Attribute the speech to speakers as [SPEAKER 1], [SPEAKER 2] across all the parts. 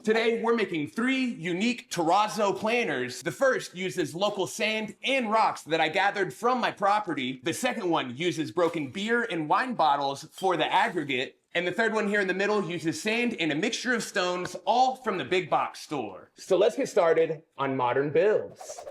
[SPEAKER 1] Today, we're making 3 unique terrazzo planters. The first uses local sand and rocks that I gathered from my property. The second one uses broken beer and wine bottles for the aggregate. And the third one here in the middle uses sand and a mixture of stones, all from the big box store. So let's get started on modern builds.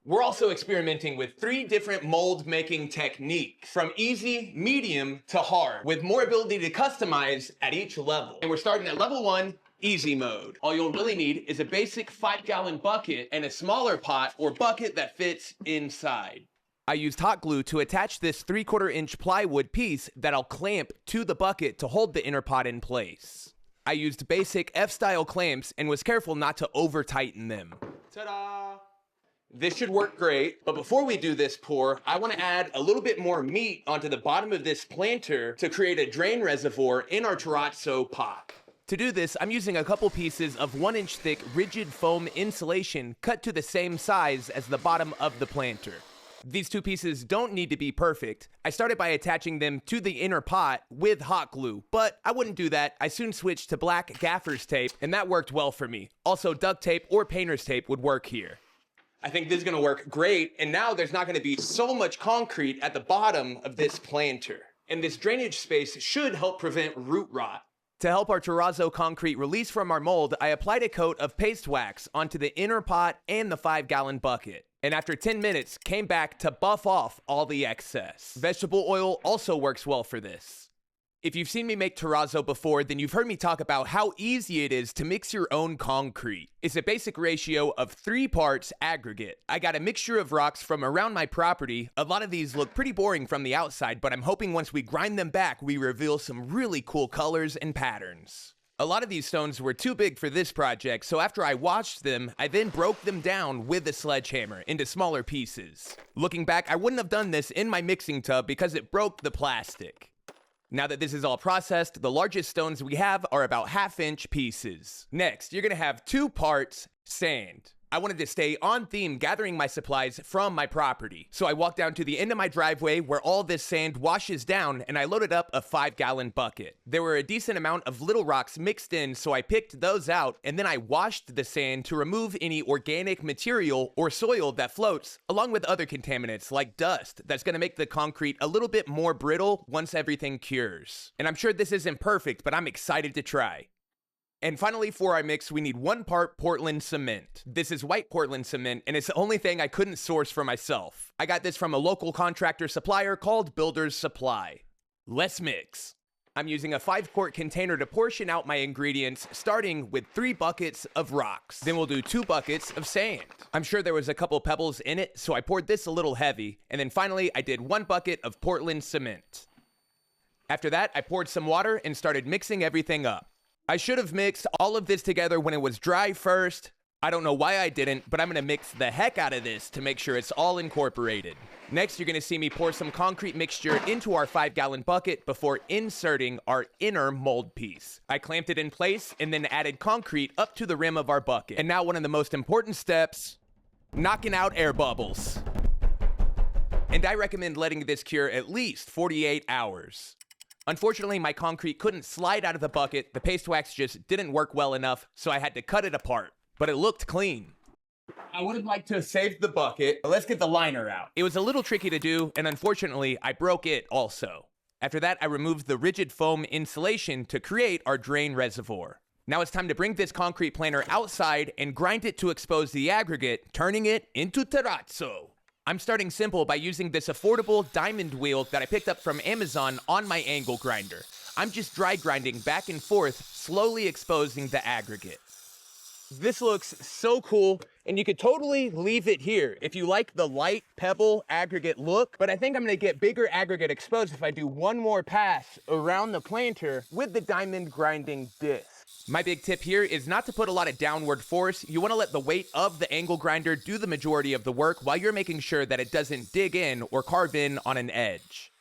[SPEAKER 1] We're also experimenting with 3 different mold making techniques, from easy, medium, to hard, with more ability to customize at each level. And we're starting at level 1, easy mode. All you'll really need is a basic 5-gallon bucket and a smaller pot or bucket that fits inside. I used hot glue to attach this 3/4-inch plywood piece that I'll clamp to the bucket to hold the inner pot in place. I used basic F-style clamps and was careful not to over-tighten them. Ta-da! This should work great, but before we do this pour, I want to add a little bit more meat onto the bottom of this planter to create a drain reservoir in our terrazzo pot. To do this, I'm using a couple pieces of 1-inch thick rigid foam insulation cut to the same size as the bottom of the planter. These 2 pieces don't need to be perfect. I started by attaching them to the inner pot with hot glue, but I wouldn't do that. I soon switched to black gaffer's tape, and that worked well for me. Also, duct tape or painter's tape would work here. I think this is gonna work great, and now there's not gonna be so much concrete at the bottom of this planter. And this drainage space should help prevent root rot. To help our terrazzo concrete release from our mold, I applied a coat of paste wax onto the inner pot and the 5-gallon bucket. And after 10 minutes, came back to buff off all the excess. Vegetable oil also works well for this. If you've seen me make terrazzo before, then you've heard me talk about how easy it is to mix your own concrete. It's a basic ratio of 3 parts aggregate. I got a mixture of rocks from around my property. A lot of these look pretty boring from the outside, but I'm hoping once we grind them back, we reveal some really cool colors and patterns. A lot of these stones were too big for this project, so after I washed them, I then broke them down with a sledgehammer into smaller pieces. Looking back, I wouldn't have done this in my mixing tub because it broke the plastic. Now that this is all processed, the largest stones we have are about 1/2-inch pieces. Next, you're gonna have 2 parts sand. I wanted to stay on theme gathering my supplies from my property. So I walked down to the end of my driveway where all this sand washes down, and I loaded up a 5-gallon bucket. There were a decent amount of little rocks mixed in, so I picked those out, and then I washed the sand to remove any organic material or soil that floats, along with other contaminants like dust that's gonna make the concrete a little bit more brittle once everything cures. And I'm sure this isn't perfect, but I'm excited to try. And finally, for our mix, we need 1 part Portland cement. This is white Portland cement, and it's the only thing I couldn't source for myself. I got this from a local contractor supplier called Builder's Supply. Let's mix. I'm using a 5-quart container to portion out my ingredients, starting with 3 buckets of rocks. Then we'll do 2 buckets of sand. I'm sure there was a couple pebbles in it, so I poured this a little heavy. And then finally, I did 1 bucket of Portland cement. After that, I poured some water and started mixing everything up. I should have mixed all of this together when it was dry first. I don't know why I didn't, but I'm gonna mix the heck out of this to make sure it's all incorporated. Next, you're gonna see me pour some concrete mixture into our 5-gallon bucket before inserting our inner mold piece. I clamped it in place and then added concrete up to the rim of our bucket. And now one of the most important steps, knocking out air bubbles. And I recommend letting this cure at least 48 hours. Unfortunately, my concrete couldn't slide out of the bucket. The paste wax just didn't work well enough, so I had to cut it apart. But it looked clean. I would have liked to save the bucket, but let's get the liner out. It was a little tricky to do, and unfortunately, I broke it also. After that, I removed the rigid foam insulation to create our drain reservoir. Now it's time to bring this concrete planter outside and grind it to expose the aggregate, turning it into terrazzo. I'm starting simple by using this affordable diamond wheel that I picked up from Amazon on my angle grinder. I'm just dry grinding back and forth, slowly exposing the aggregate. This looks so cool, and you could totally leave it here if you like the light pebble aggregate look, but I think I'm gonna get bigger aggregate exposed if I do 1 more pass around the planter with the diamond grinding disc. My big tip here is not to put a lot of downward force. You want to let the weight of the angle grinder do the majority of the work while you're making sure that it doesn't dig in or carve in on an edge.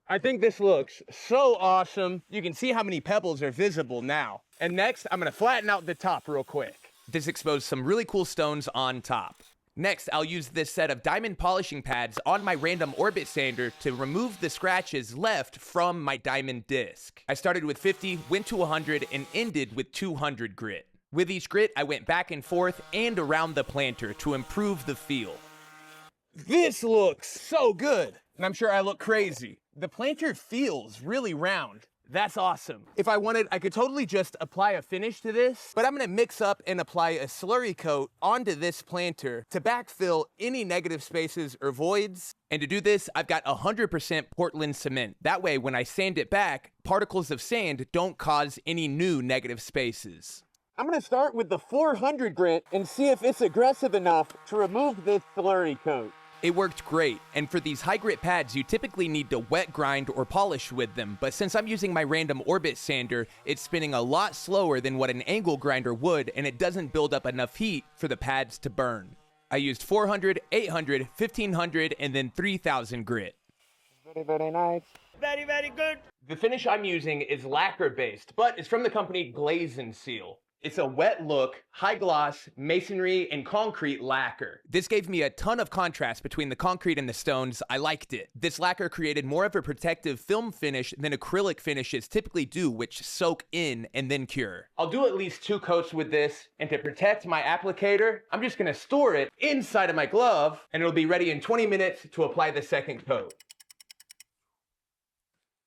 [SPEAKER 1] I think this looks so awesome. You can see how many pebbles are visible now. And next, I'm going to flatten out the top real quick. This exposed some really cool stones on top.
[SPEAKER 2] Next, I'll use this set of diamond polishing pads on my random orbit sander to remove the scratches left from my diamond disc. I started with 50, went to 100, and ended with 200 grit. With each grit, I went back and forth and around the planter to improve the feel.
[SPEAKER 1] This looks so good, and I'm sure I look crazy. The planter feels really round. That's awesome. If I wanted, I could totally just apply a finish to this, but I'm gonna mix up and apply a slurry coat onto this planter to backfill any negative spaces or voids.
[SPEAKER 2] And to do this, I've got 100% Portland cement. That way, when I sand it back, particles of sand don't cause any new negative spaces.
[SPEAKER 1] I'm gonna start with the 400 grit and see if it's aggressive enough to remove this slurry coat.
[SPEAKER 2] It worked great, and for these high grit pads, you typically need to wet grind or polish with them, but since I'm using my random orbit sander, it's spinning a lot slower than what an angle grinder would, and it doesn't build up enough heat for the pads to burn. I used 400, 800, 1500, and then 3000 grit.
[SPEAKER 1] Very, very nice.
[SPEAKER 3] Very, very good.
[SPEAKER 1] The finish I'm using is lacquer based, but it's from the company Glaze and Seal. It's a wet look, high gloss, masonry, and concrete lacquer.
[SPEAKER 2] This gave me a ton of contrast between the concrete and the stones. I liked it. This lacquer created more of a protective film finish than acrylic finishes typically do, which soak in and then cure.
[SPEAKER 1] I'll do at least 2 coats with this, and to protect my applicator, I'm just gonna store it inside of my glove, and it'll be ready in 20 minutes to apply the second coat.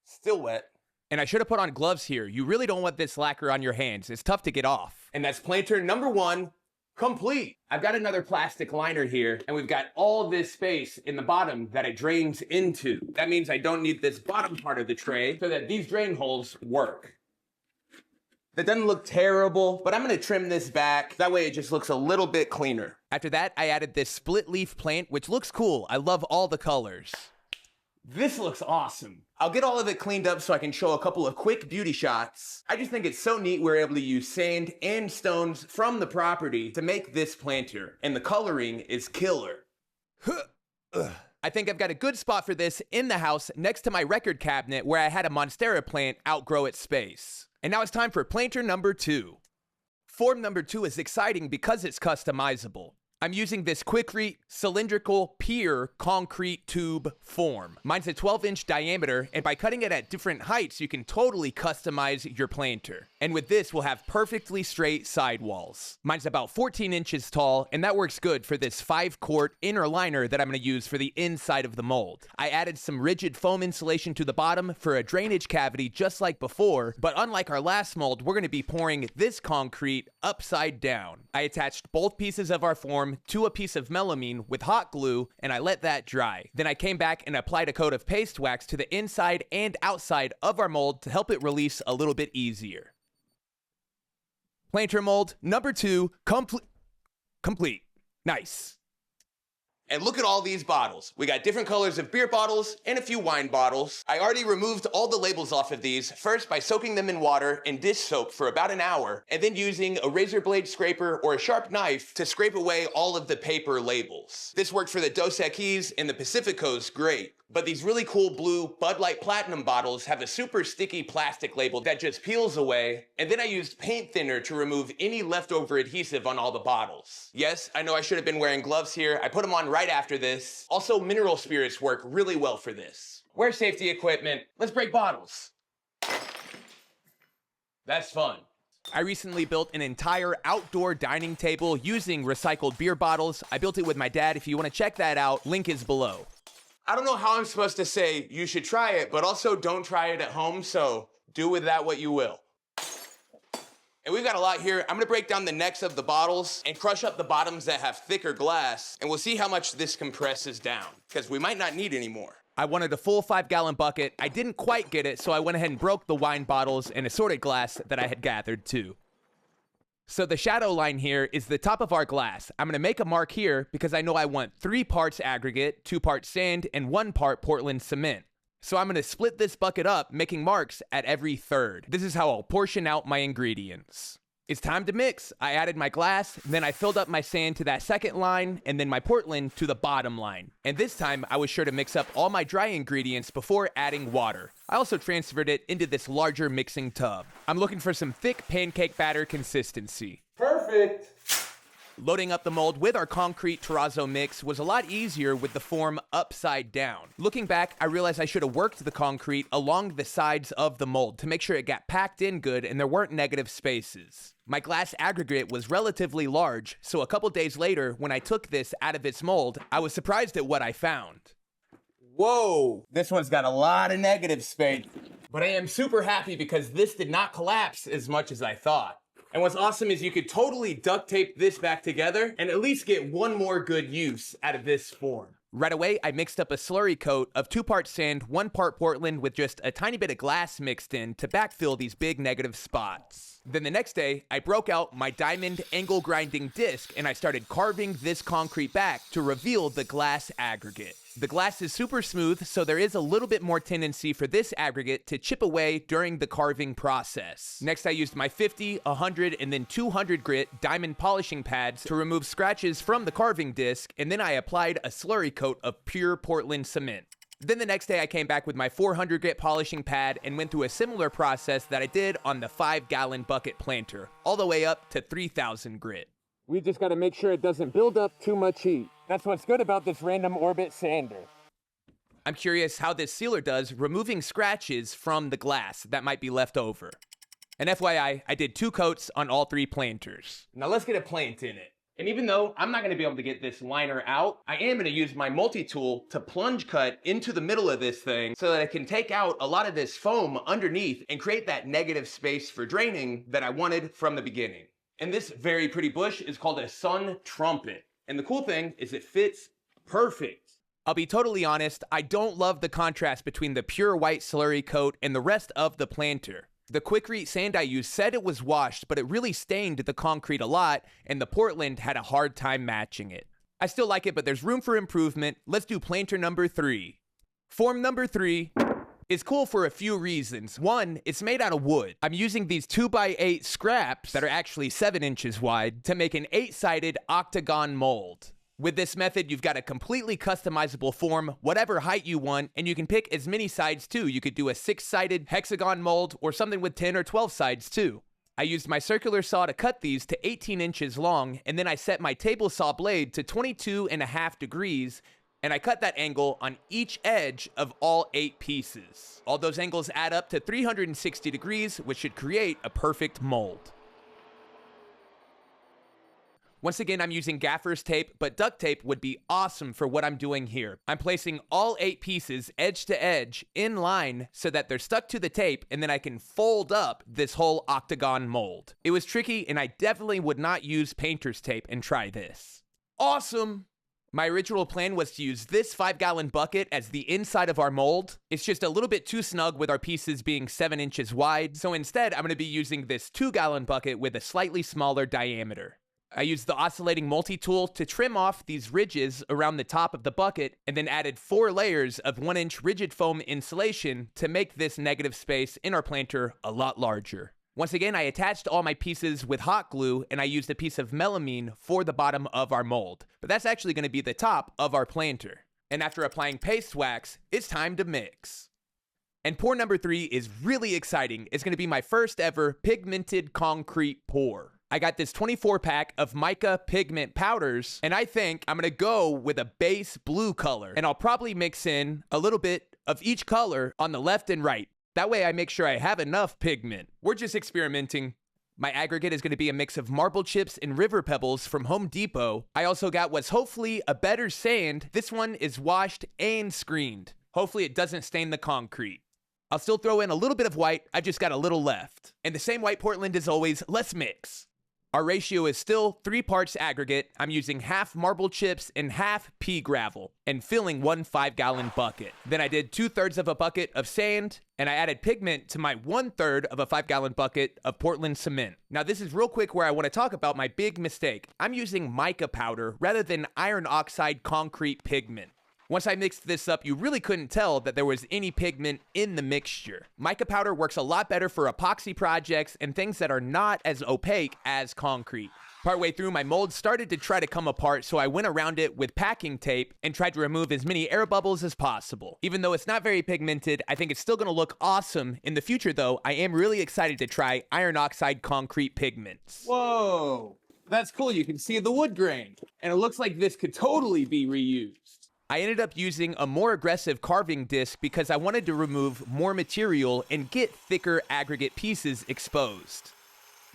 [SPEAKER 1] Still wet.
[SPEAKER 2] And I should have put on gloves here. You really don't want this lacquer on your hands. It's tough to get off.
[SPEAKER 1] And that's planter number 1 complete. I've got another plastic liner here, and we've got all this space in the bottom that it drains into. That means I don't need this bottom part of the tray so that these drain holes work. That doesn't look terrible, but I'm gonna trim this back. That way it just looks a little bit cleaner.
[SPEAKER 2] After that, I added this split leaf plant, which looks cool. I love all the colors.
[SPEAKER 1] This looks awesome. I'll get all of it cleaned up so I can show a couple of quick beauty shots. I just think it's so neat we're able to use sand and stones from the property to make this planter, and the coloring is killer.
[SPEAKER 2] I think I've got a good spot for this in the house next to my record cabinet where I had a Monstera plant outgrow its space. And now it's time for planter number 2. Form number 2 is exciting because it's customizable. I'm using this Quikrete cylindrical pier concrete tube form. Mine's a 12-inch diameter, and by cutting it at different heights, you can totally customize your planter. And with this, we'll have perfectly straight sidewalls. Mine's about 14 inches tall, and that works good for this 5-quart inner liner that I'm gonna use for the inside of the mold. I added some rigid foam insulation to the bottom for a drainage cavity just like before, but unlike our last mold, we're gonna be pouring this concrete upside down. I attached both pieces of our form to a piece of melamine with hot glue, and I let that dry. Then I came back and applied a coat of paste wax to the inside and outside of our mold to help it release a little bit easier. Planter mold number 2 complete. Nice.
[SPEAKER 1] And look at all these bottles. We got different colors of beer bottles and a few wine bottles. I already removed all the labels off of these, first by soaking them in water and dish soap for about an hour, and then using a razor blade scraper or a sharp knife to scrape away all of the paper labels. This worked for the Dos Equis and the Pacificos great. But these really cool blue Bud Light Platinum bottles have a super sticky plastic label that just peels away, and then I used paint thinner to remove any leftover adhesive on all the bottles. Yes, I know I should have been wearing gloves here. I put them on right after this. Also, mineral spirits work really well for this. Wear safety equipment. Let's break bottles. That's fun.
[SPEAKER 2] I recently built an entire outdoor dining table using recycled beer bottles. I built it with my dad. If you want to check that out, link is below.
[SPEAKER 1] I don't know how I'm supposed to say you should try it, but also don't try it at home, so do with that what you will. And we've got a lot here. I'm gonna break down the necks of the bottles and crush up the bottoms that have thicker glass, and we'll see how much this compresses down, because we might not need any more.
[SPEAKER 2] I wanted a full 5-gallon bucket. I didn't quite get it, so I went ahead and broke the wine bottles and assorted glass that I had gathered too. So the shadow line here is the top of our glass. I'm gonna make a mark here because I know I want 3 parts aggregate, 2 parts sand, and 1 part Portland cement. So I'm gonna split this bucket up, making marks at every third. This is how I'll portion out my ingredients. It's time to mix. I added my glass, then I filled up my sand to that second line, and then my Portland to the bottom line. And this time, I was sure to mix up all my dry ingredients before adding water. I also transferred it into this larger mixing tub. I'm looking for some thick pancake batter consistency.
[SPEAKER 1] Perfect.
[SPEAKER 2] Loading up the mold with our concrete terrazzo mix was a lot easier with the form upside down. Looking back, I realized I should have worked the concrete along the sides of the mold to make sure it got packed in good and there weren't negative spaces. My glass aggregate was relatively large, so a couple days later, when I took this out of its mold, I was surprised at what I found.
[SPEAKER 1] Whoa, this one's got a lot of negative space. But I am super happy because this did not collapse as much as I thought. And what's awesome is you could totally duct tape this back together and at least get one more good use out of this form.
[SPEAKER 2] Right away, I mixed up a slurry coat of 2 parts sand, 1 part Portland with just a tiny bit of glass mixed in to backfill these big negative spots. Then the next day, I broke out my diamond angle grinding disc and I started carving this concrete back to reveal the glass aggregate. The glass is super smooth, so there is a little bit more tendency for this aggregate to chip away during the carving process. Next, I used my 50, 100, and then 200 grit diamond polishing pads to remove scratches from the carving disc, and then I applied a slurry coat of pure Portland cement. Then the next day, I came back with my 400 grit polishing pad and went through a similar process that I did on the 5-gallon bucket planter, all the way up to 3,000 grit.
[SPEAKER 1] We just got to make sure it doesn't build up too much heat. That's what's good about this random orbit sander.
[SPEAKER 2] I'm curious how this sealer does removing scratches from the glass that might be left over. And FYI, I did 2 coats on all 3 planters.
[SPEAKER 1] Now let's get a plant in it. And even though I'm not going to be able to get this liner out, I am going to use my multi-tool to plunge cut into the middle of this thing so that I can take out a lot of this foam underneath and create that negative space for draining that I wanted from the beginning. And this very pretty bush is called a sun trumpet. And the cool thing is it fits perfect.
[SPEAKER 2] I'll be totally honest, I don't love the contrast between the pure white slurry coat and the rest of the planter. The Quikrete sand I used said it was washed, but it really stained the concrete a lot, and the Portland had a hard time matching it. I still like it, but there's room for improvement. Let's do planter number 3. Form number 3 is cool for a few reasons. One, it's made out of wood. I'm using these 2x8 scraps that are actually 7 inches wide to make an 8-sided octagon mold. With this method, you've got a completely customizable form, whatever height you want, and you can pick as many sides too. You could do a 6-sided hexagon mold or something with 10 or 12 sides too. I used my circular saw to cut these to 18 inches long, and then I set my table saw blade to 22.5 degrees, and I cut that angle on each edge of all 8 pieces. All those angles add up to 360 degrees, which should create a perfect mold. Once again, I'm using gaffer's tape, but duct tape would be awesome for what I'm doing here. I'm placing all 8 pieces edge to edge in line so that they're stuck to the tape, and then I can fold up this whole octagon mold. It was tricky, and I definitely would not use painter's tape and try this. Awesome! My original plan was to use this 5-gallon bucket as the inside of our mold. It's just a little bit too snug with our pieces being 7 inches wide, so instead I'm going to be using this 2-gallon bucket with a slightly smaller diameter. I used the oscillating multi-tool to trim off these ridges around the top of the bucket and then added 4 layers of 1-inch rigid foam insulation to make this negative space in our planter a lot larger. Once again, I attached all my pieces with hot glue and I used a piece of melamine for the bottom of our mold. But that's actually going to be the top of our planter. And after applying paste wax, it's time to mix. And pour number 3 is really exciting. It's going to be my first ever pigmented concrete pour. I got this 24-pack of mica pigment powders, and I think I'm going to go with a base blue color. And I'll probably mix in a little bit of each color on the left and right. That way I make sure I have enough pigment. We're just experimenting. My aggregate is going to be a mix of marble chips and river pebbles from Home Depot. I also got what's hopefully a better sand. This one is washed and screened. Hopefully it doesn't stain the concrete. I'll still throw in a little bit of white. I've just got a little left. And the same white Portland as always. Let's mix. Our ratio is still 3 parts aggregate. I'm using half marble chips and half pea gravel and filling 1 5-gallon bucket. Then I did 2/3 of a bucket of sand and I added pigment to my 1/3 of a 5-gallon bucket of Portland cement. Now this is real quick where I want to talk about my big mistake. I'm using mica powder rather than iron oxide concrete pigment. Once I mixed this up, you really couldn't tell that there was any pigment in the mixture. Mica powder works a lot better for epoxy projects and things that are not as opaque as concrete. Partway through, my mold started to try to come apart, so I went around it with packing tape and tried to remove as many air bubbles as possible. Even though it's not very pigmented, I think it's still going to look awesome. In the future, though, I am really excited to try iron oxide concrete pigments.
[SPEAKER 1] Whoa! That's cool, you can see the wood grain. And it looks like this could totally be reused.
[SPEAKER 2] I ended up using a more aggressive carving disc because I wanted to remove more material and get thicker aggregate pieces exposed.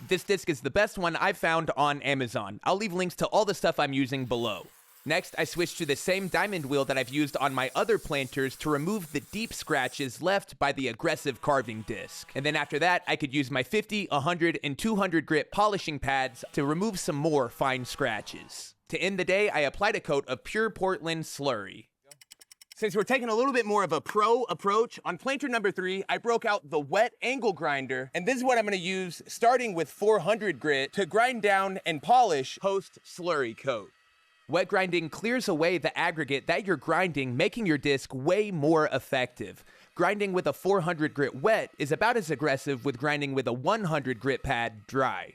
[SPEAKER 2] This disc is the best one I've found on Amazon. I'll leave links to all the stuff I'm using below. Next, I switched to the same diamond wheel that I've used on my other planters to remove the deep scratches left by the aggressive carving disc. And then after that, I could use my 50, 100, and 200 grit polishing pads to remove some more fine scratches. To end the day, I applied a coat of pure Portland slurry.
[SPEAKER 1] Since we're taking a little bit more of a pro approach, on planter number 3, I broke out the wet angle grinder, and this is what I'm gonna use, starting with 400 grit, to grind down and polish post-slurry coat.
[SPEAKER 2] Wet grinding clears away the aggregate that you're grinding, making your disc way more effective. Grinding with a 400 grit wet is about as aggressive with grinding with a 100 grit pad dry.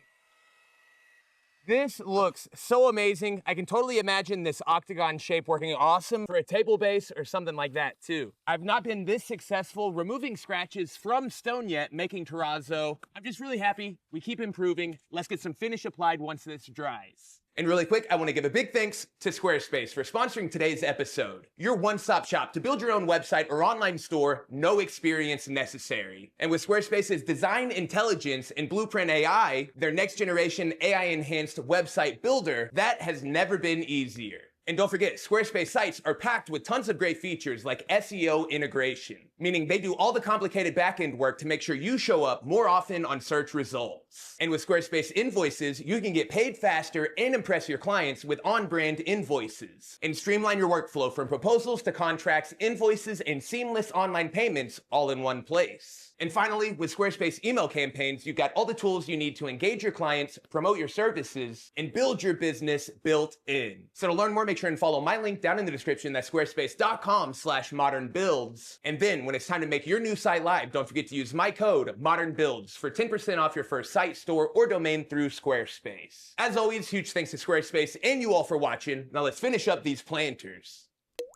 [SPEAKER 1] This looks so amazing. I can totally imagine this octagon shape working awesome for a table base or something like that too. I've not been this successful removing scratches from stone yet, making terrazzo. I'm just really happy. We keep improving. Let's get some finish applied once this dries. And really quick, I want to give a big thanks to Squarespace for sponsoring today's episode. Your one-stop shop to build your own website or online store, no experience necessary. And with Squarespace's design intelligence and Blueprint AI, their next generation AI-enhanced website builder, that has never been easier. And don't forget, Squarespace sites are packed with tons of great features like SEO integration, meaning they do all the complicated backend work to make sure you show up more often on search results. And with Squarespace invoices, you can get paid faster and impress your clients with on-brand invoices, and streamline your workflow from proposals to contracts, invoices, and seamless online payments all in one place. And finally, with Squarespace email campaigns, you've got all the tools you need to engage your clients, promote your services, and build your business built in. So to learn more, make sure and follow my link down in the description. That's squarespace.com/modernbuilds. And then when it's time to make your new site live, don't forget to use my code ModernBuilds for 10% off your first site, store, or domain through Squarespace. As always, huge thanks to Squarespace and you all for watching. Now let's finish up these planters.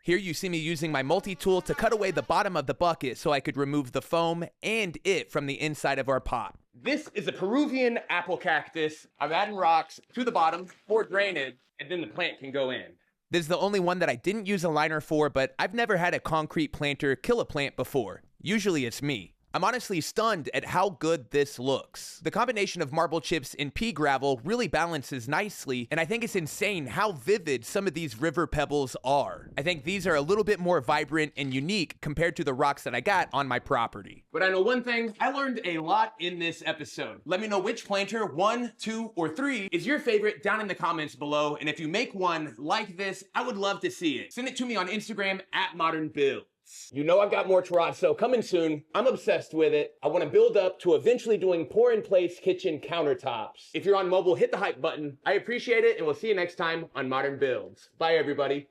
[SPEAKER 2] Here you see me using my multi-tool to cut away the bottom of the bucket so I could remove the foam and it from the inside of our pot.
[SPEAKER 1] This is a Peruvian apple cactus. I'm adding rocks to the bottom for drainage, and then the plant can go in.
[SPEAKER 2] This is the only one that I didn't use a liner for, but I've never had a concrete planter kill a plant before. Usually it's me. I'm honestly stunned at how good this looks. The combination of marble chips and pea gravel really balances nicely, and I think it's insane how vivid some of these river pebbles are. I think these are a little bit more vibrant and unique compared to the rocks that I got on my property.
[SPEAKER 1] But I know one thing, I learned a lot in this episode. Let me know which planter, 1, 2, or 3, is your favorite down in the comments below, and if you make one like this, I would love to see it. Send it to me on Instagram @ModernBuilds. You know I've got more terrazzo coming soon. I'm obsessed with it. I want to build up to eventually doing pour-in-place kitchen countertops. If you're on mobile, hit the hype button. I appreciate it, and we'll see you next time on Modern Builds. Bye, everybody.